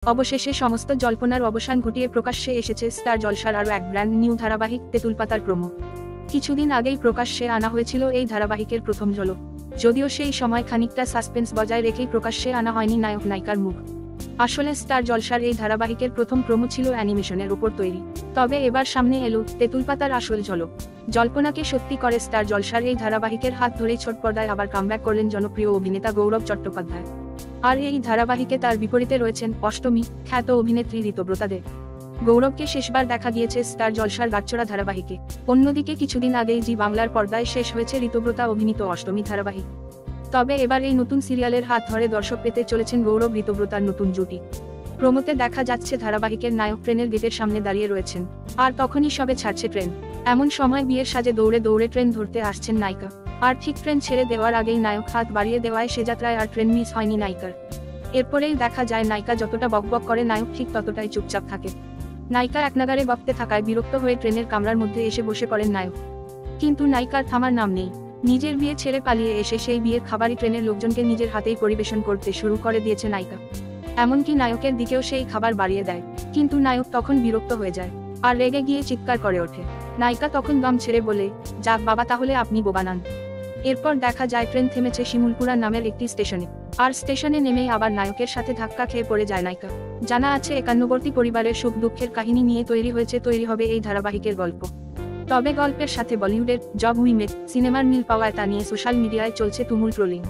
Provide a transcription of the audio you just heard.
অবশেষে সমস্ত জল্পনার অবসান ঘটিয়ে প্রকাশ্যে এসেছে স্টার জলসার আরও এক ব্র্যান্ড নিউ ধারাবাহিক তেঁতুল পাতার প্রোমো। কিছুদিন আগেই প্রকাশ্যে আনা হয়েছিল এই ধারাবাহিকের প্রথম ঝলক, যদিও সেই সময় খানিকটা সাসপেন্স বজায় রেখেই প্রকাশ্যে আনা হয়নি নায়ক নায়িকার মুখ। আসলে স্টার জলসার এই ধারাবাহিকের প্রথম প্রোমো ছিল অ্যানিমেশনের উপর তৈরি, তবে এবার সামনে এলো তেঁতুল পাতার আসল ঝলক। জল্পনাকে সত্যি করে স্টার জলসার এই ধারাবাহিকের হাত ধরেই ছোট পর্দায় আবার কামব্যাক করলেন জনপ্রিয় অভিনেতা গৌরব চট্টোপাধ্যায়। আর এই ধারাবাহিকে তার বিপরীতে রয়েছেন অষ্টমী খ্যাত অভিনেত্রী ঋতব্রতা দে। গৌরবকে শেষবার দেখা গিয়েছে স্টার জলসার গাছচড়া ধারাবাহিকে। অন্যদিকে কিছুদিন আগেই জি বাংলার পর্দায় শেষ হয়েছে ঋতব্রতা অভিনীত অষ্টমী ধারাবাহিক। তবে এবার এই নতুন সিরিয়ালের হাত ধরে দর্শক পেতে চলেছেন গৌরব ঋতব্রতার নতুন জুটি। প্রোমোতে দেখা যাচ্ছে ধারাবাহিকের নায়ক ট্রেনের গেটের সামনে দাঁড়িয়ে রয়েছেন, আর তখনই সবে ছাড়ছে ট্রেন। এমন সময় বিয়ের সাজে দৌড়ে দৌড়ে ট্রেন ধরতে আসছেন নায়িকা। আর ঠিক ট্রেন ছেড়ে দেওয়ার আগেই নায়ক হাত বাড়িয়ে দেওয়ায় সে যাত্রায় আর ট্রেন মিস হয়নি নায়িকার। এরপরেই দেখা যায় নায়িকা যতটা বকবক করে নায়ক ঠিক ততটাই চুপচাপ থাকে। নায়িকা একনাগারে বকতে থাকায় বিরক্ত হয়ে ট্রেনের কামরার মধ্যে এসে বসে পড়েন নায়ক। কিন্তু নায়িকার থামার নাম নেই। নিজের বিয়ে ছেড়ে পালিয়ে এসে সেই বিয়ের খাবারই ট্রেনের লোকজনকে নিজের হাতেই পরিবেশন করতে শুরু করে দিয়েছে নায়িকা। এমনকি নায়কের দিকেও সেই খাবার বাড়িয়ে দেয়, কিন্তু নায়ক তখন বিরক্ত হয়ে যায় আর রেগে গিয়ে চিৎকার করে ওঠে। নায়িকা তখন দম ছেড়ে বলে, যাক বাবা তাহলে আপনি বোবা নন। এরপর দেখা যায় ট্রেন থেমেছে শিমুলপুরা নামের একটি স্টেশনে, আর স্টেশনে নেমেই আবার নায়কের সাথে ধাক্কা খেয়ে পড়ে যায় নায়িকা। জানা আছে একান্নবর্তী পরিবারের সুখ দুঃখের কাহিনী নিয়ে তৈরি হবে এই ধারাবাহিকের গল্প। তবে গল্পের সাথে বলিউডের জব উই মেট সিনেমার মিল পাওয়ায় তা নিয়ে সোশ্যাল মিডিয়ায় চলছে তুমুল ট্রোলিং।